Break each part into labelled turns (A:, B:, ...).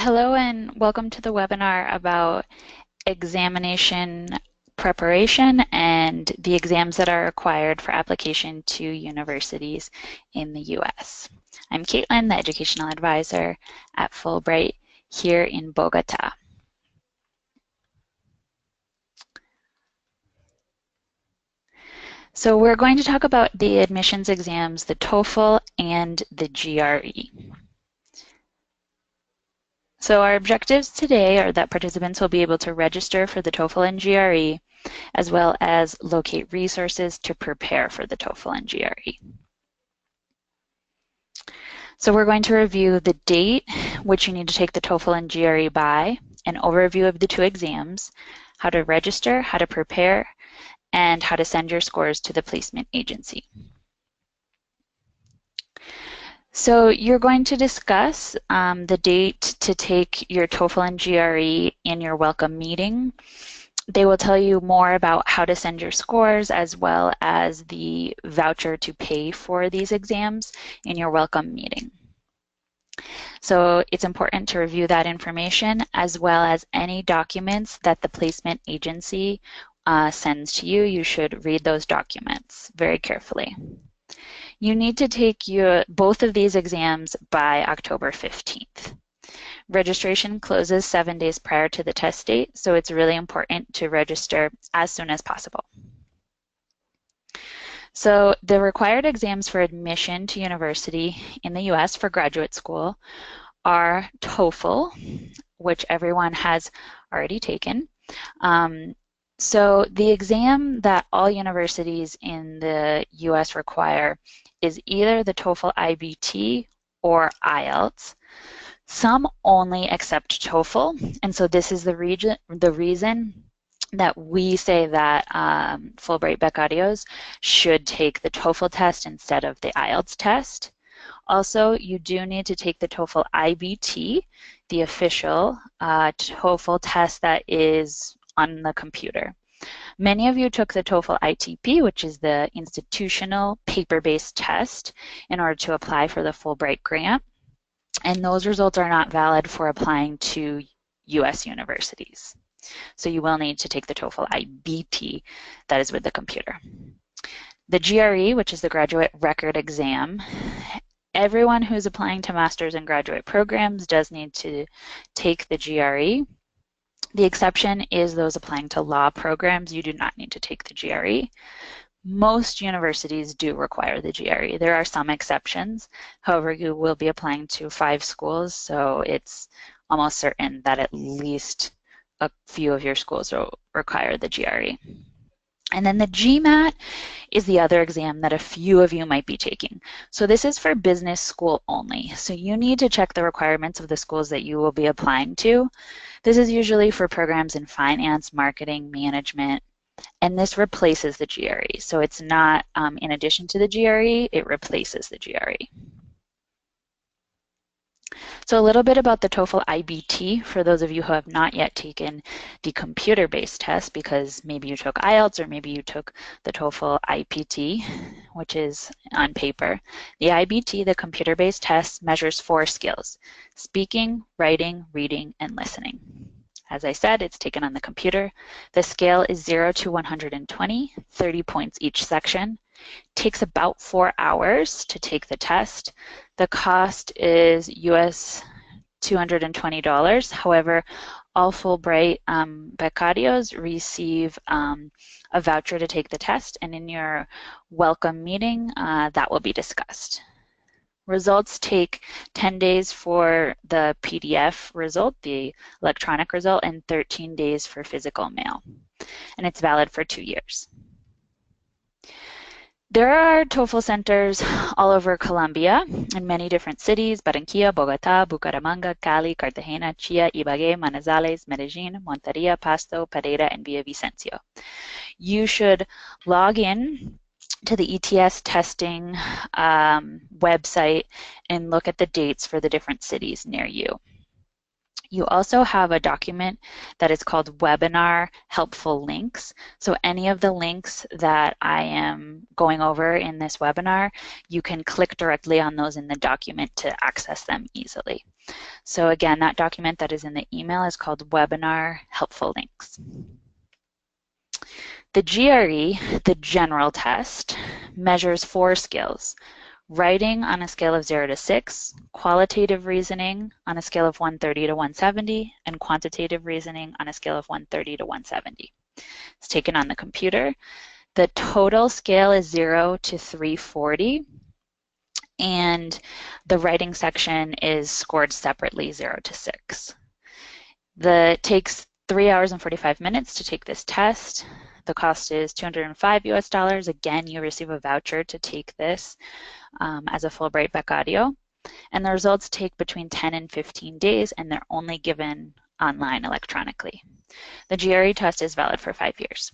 A: Hello and welcome to the webinar about examination preparation and the exams that are required for application to universities in the U.S. I'm Caitlin, the Educational Advisor at Fulbright here in Bogota. So we're going to talk about the admissions exams, the TOEFL and the GRE. So our objectives today are that participants will be able to register for the TOEFL and GRE, as well as locate resources to prepare for the TOEFL and GRE. So we're going to review the date which you need to take the TOEFL and GRE by, an overview of the two exams, how to register, how to prepare, and how to send your scores to the placement agency. So you're going to discuss the date to take your TOEFL and GRE in your welcome meeting. They will tell you more about how to send your scores as well as the voucher to pay for these exams in your welcome meeting. So it's important to review that information as well as any documents that the placement agency sends to you. You should read those documents very carefully. You need to take both of these exams by October 15th. Registration closes 7 days prior to the test date, so it's really important to register as soon as possible. So the required exams for admission to university in the US for graduate school are TOEFL, which everyone has already taken. So the exam that all universities in the US require is either the TOEFL IBT or IELTS. Some only accept TOEFL, and so this is the reason that we say that Fulbright Becarios should take the TOEFL test instead of the IELTS test. Also, you do need to take the TOEFL IBT, the official TOEFL test that is on the computer. Many of you took the TOEFL ITP, which is the institutional paper-based test, in order to apply for the Fulbright grant, and those results are not valid for applying to US universities. So you will need to take the TOEFL IBT, that is with the computer. The GRE, which is the graduate record exam, everyone who's applying to master's and graduate programs does need to take the GRE. The exception is those applying to law programs. You do not need to take the GRE. Most universities do require the GRE. There are some exceptions. However, you will be applying to 5 schools, so it's almost certain that at least a few of your schools will require the GRE. And then the GMAT is the other exam that a few of you might be taking. So this is for business school only. So you need to check the requirements of the schools that you will be applying to. This is usually for programs in finance, marketing, management, and this replaces the GRE. So it's not in addition to the GRE, it replaces the GRE. So a little bit about the TOEFL IBT for those of you who have not yet taken the computer-based test, because maybe you took IELTS or maybe you took the TOEFL IPT, which is on paper. The IBT, the computer-based test, measures 4 skills: speaking, writing, reading, and listening. As I said, it's taken on the computer. The scale is 0 to 120, 30 points each section. Takes about 4 hours to take the test. The cost is US $220. However, all Fulbright Becarios receive a voucher to take the test, and in your welcome meeting, that will be discussed. Results take 10 days for the PDF result, the electronic result, and 13 days for physical mail. And it's valid for 2 years. There are TOEFL centers all over Colombia in many different cities: Barranquilla, Bogotá, Bucaramanga, Cali, Cartagena, Chía, Ibagué, Manizales, Medellín, Montería, Pasto, Pereira, and Villavicencio. You should log in to the ETS testing website and look at the dates for the different cities near you. You also have a document that is called Webinar Helpful Links. So any of the links that I am going over in this webinar, you can click directly on those in the document to access them easily. So again, that document that is in the email is called Webinar Helpful Links. The GRE, the general test, measures 4 skills: writing on a scale of 0 to 6, qualitative reasoning on a scale of 130 to 170, and quantitative reasoning on a scale of 130 to 170. It's taken on the computer. The total scale is 0 to 340, and the writing section is scored separately 0 to 6. It takes 3 hours and 45 minutes to take this test. The cost is $205 US. Again, you receive a voucher to take this as a Fulbright Beccadio. And the results take between 10 and 15 days, and they're only given online electronically. The GRE test is valid for 5 years.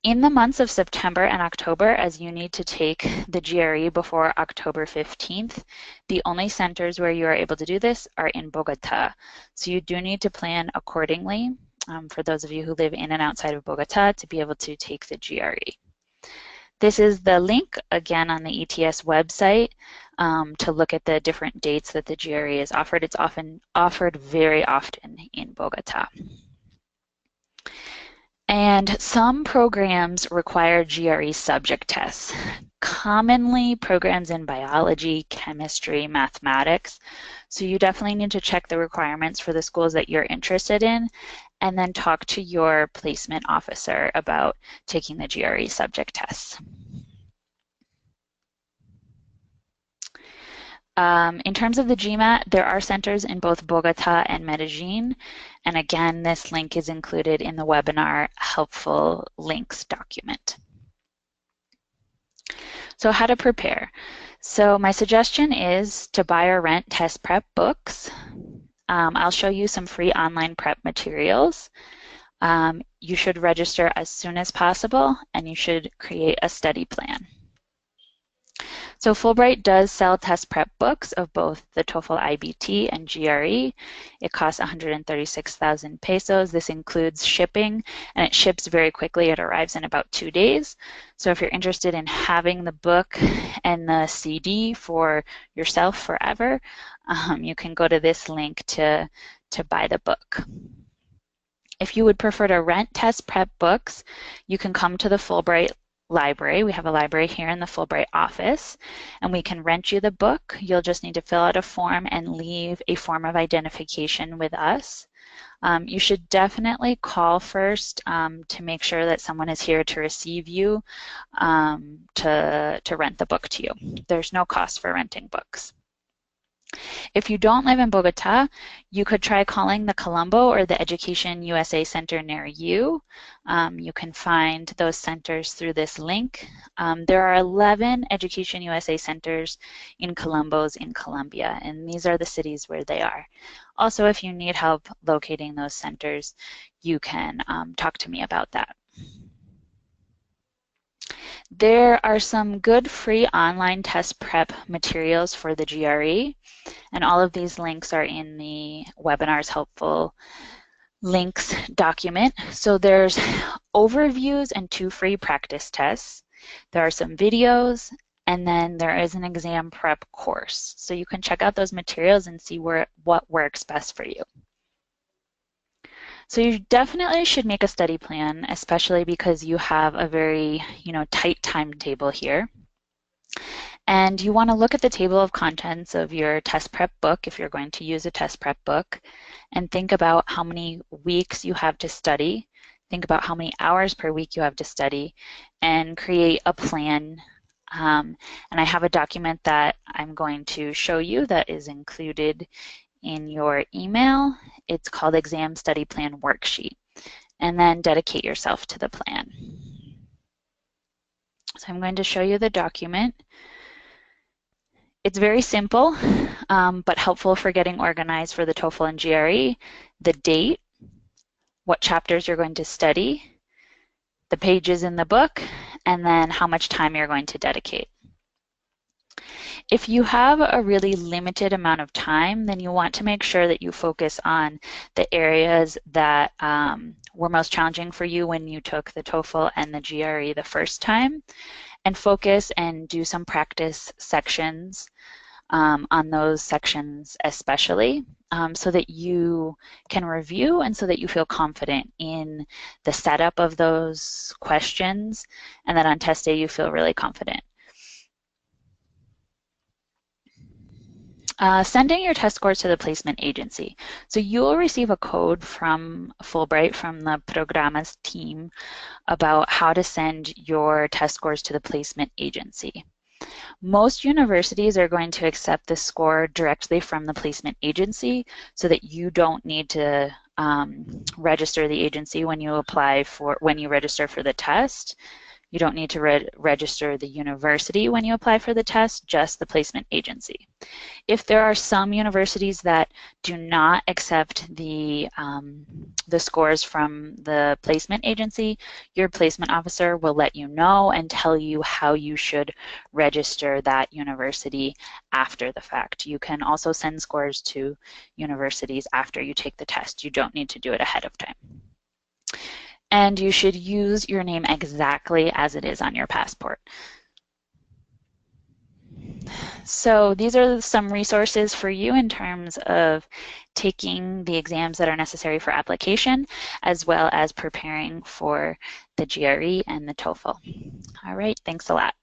A: In the months of September and October, as you need to take the GRE before October 15th, the only centers where you are able to do this are in Bogota. So you do need to plan accordingly for those of you who live in and outside of Bogota to be able to take the GRE. This is the link, again, on the ETS website to look at the different dates that the GRE is offered. It's often offered very often in Bogota. And some programs require GRE subject tests. Commonly, programs in biology, chemistry, mathematics. So you definitely need to check the requirements for the schools that you're interested in, and then talk to your placement officer about taking the GRE subject tests. In terms of the GMAT, there are centers in both Bogota and Medellin. And again, this link is included in the webinar Helpful Links document. So how to prepare. So my suggestion is to buy or rent test prep books. I'll show you some free online prep materials. You should register as soon as possible, and you should create a study plan. So Fulbright does sell test prep books of both the TOEFL IBT and GRE. It costs 136,000 pesos. This includes shipping, and it ships very quickly. It arrives in about 2 days. So if you're interested in having the book and the CD for yourself forever, you can go to this link to buy the book. If you would prefer to rent test prep books, you can come to the Fulbright library. We have a library here in the Fulbright office, and we can rent you the book. You'll just need to fill out a form and leave a form of identification with us. You should definitely call first to make sure that someone is here to receive you to rent the book to you. There's no cost for renting books. If you don't live in Bogota, you could try calling the Colombo or the Education USA Center near you. You can find those centers through this link. There are 11 Education USA centers in Colombos in Colombia, and these are the cities where they are. Also, if you need help locating those centers, you can talk to me about that. There are some good free online test prep materials for the GRE, and all of these links are in the webinar's helpful links document. So there's overviews and 2 free practice tests. There are some videos, and then there is an exam prep course. So you can check out those materials and see what works best for you. So you definitely should make a study plan, especially because you have a very, tight timetable here. And you want to look at the table of contents of your test prep book if you're going to use a test prep book, and think about how many weeks you have to study. Think about how many hours per week you have to study, and create a plan. And I have a document that I'm going to show you that is included in your email. It's called Exam Study Plan Worksheet. And then dedicate yourself to the plan. So I'm going to show you the document. It's very simple, but helpful for getting organized for the TOEFL and GRE. The date, what chapters you're going to study, the pages in the book, and then how much time you're going to dedicate. If you have a really limited amount of time, then you want to make sure that you focus on the areas that were most challenging for you when you took the TOEFL and the GRE the first time, and focus and do some practice sections on those sections especially, so that you can review and so that you feel confident in the setup of those questions, and that on test day you feel really confident. Sending your test scores to the placement agency. So you will receive a code from Fulbright, from the Programas team, about how to send your test scores to the placement agency. Most universities are going to accept the score directly from the placement agency, so that you don't need to register the agency when you register for the test. You don't need to register the university when you apply for the test, just the placement agency. If there are some universities that do not accept the scores from the placement agency, your placement officer will let you know and tell you how you should register that university after the fact. You can also send scores to universities after you take the test. You don't need to do it ahead of time. And you should use your name exactly as it is on your passport. So these are some resources for you in terms of taking the exams that are necessary for application, as well as preparing for the GRE and the TOEFL. All right, thanks a lot.